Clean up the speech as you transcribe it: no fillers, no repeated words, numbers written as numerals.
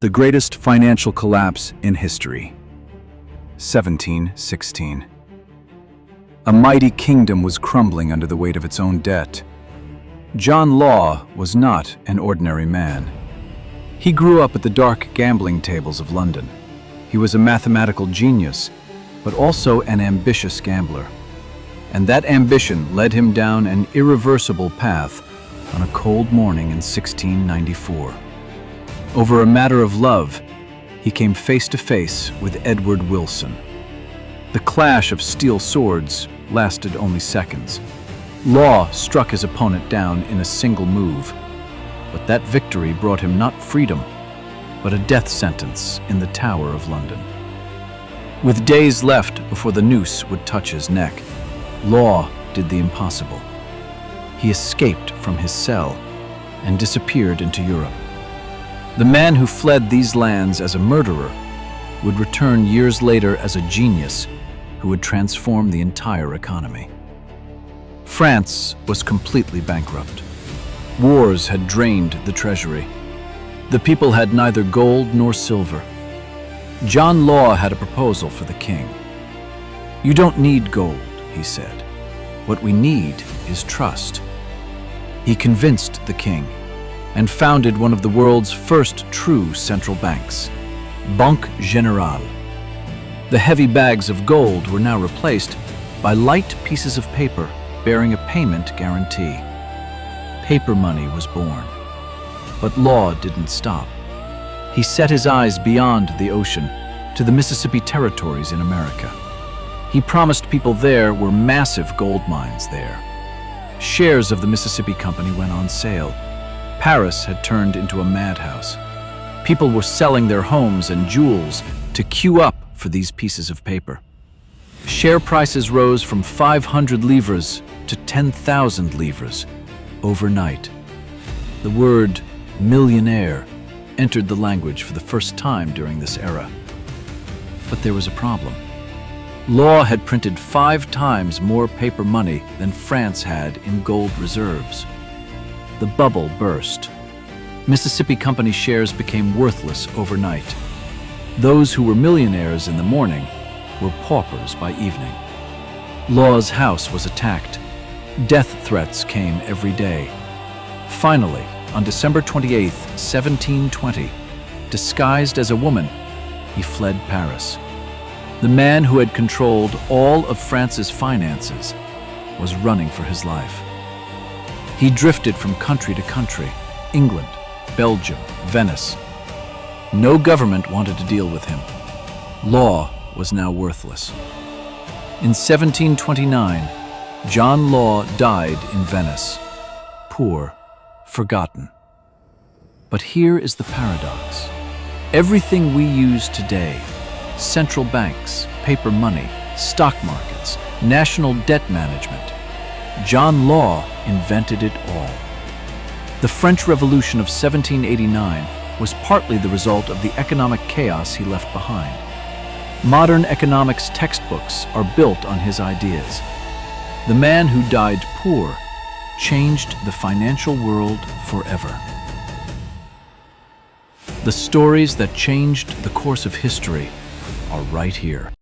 The greatest financial collapse in history. 1716. A mighty kingdom was crumbling under the weight of its own debt. John Law was not an ordinary man. He grew up at the dark gambling tables of London. He was a mathematical genius, but also an ambitious gambler. And that ambition led him down an irreversible path on a cold morning in 1694. Over a matter of love, he came face to face with Edward Wilson. The clash of steel swords lasted only seconds. Law struck his opponent down in a single move, but that victory brought him not freedom, but a death sentence in the Tower of London. With days left before the noose would touch his neck, Law did the impossible. He escaped from his cell and disappeared into Europe. The man who fled these lands as a murderer would return years later as a genius who would transform the entire economy. France was completely bankrupt. Wars had drained the treasury. The people had neither gold nor silver. John Law had a proposal for the king. "You don't need gold," he said. "What we need is trust." He convinced the king and founded one of the world's first true central banks, Banque Générale. The heavy bags of gold were now replaced by light pieces of paper bearing a payment guarantee. Paper money was born. But Law didn't stop. He set his eyes beyond the ocean to the Mississippi territories in America. He promised people there were massive gold mines there. Shares of the Mississippi Company went on sale. Paris had turned into a madhouse. People were selling their homes and jewels to queue up for these pieces of paper. Share prices rose from 500 livres to 10,000 livres overnight. The word millionaire entered the language for the first time during this era. But there was a problem. Law had printed 5 times more paper money than France had in gold reserves. The bubble burst. Mississippi Company shares became worthless overnight. Those who were millionaires in the morning were paupers by evening. Law's house was attacked. Death threats came every day. Finally, on December 28, 1720, disguised as a woman, he fled Paris. The man who had controlled all of France's finances was running for his life. He drifted from country to country, England, Belgium, Venice. No government wanted to deal with him. Law was now worthless. In 1729, John Law died in Venice, poor, forgotten. But here is the paradox. Everything we use today, central banks, paper money, stock markets, national debt management, John Law invented it all. The French Revolution of 1789 was partly the result of the economic chaos he left behind. Modern economics textbooks are built on his ideas. The man who died poor changed the financial world forever. The stories that changed the course of history are right here.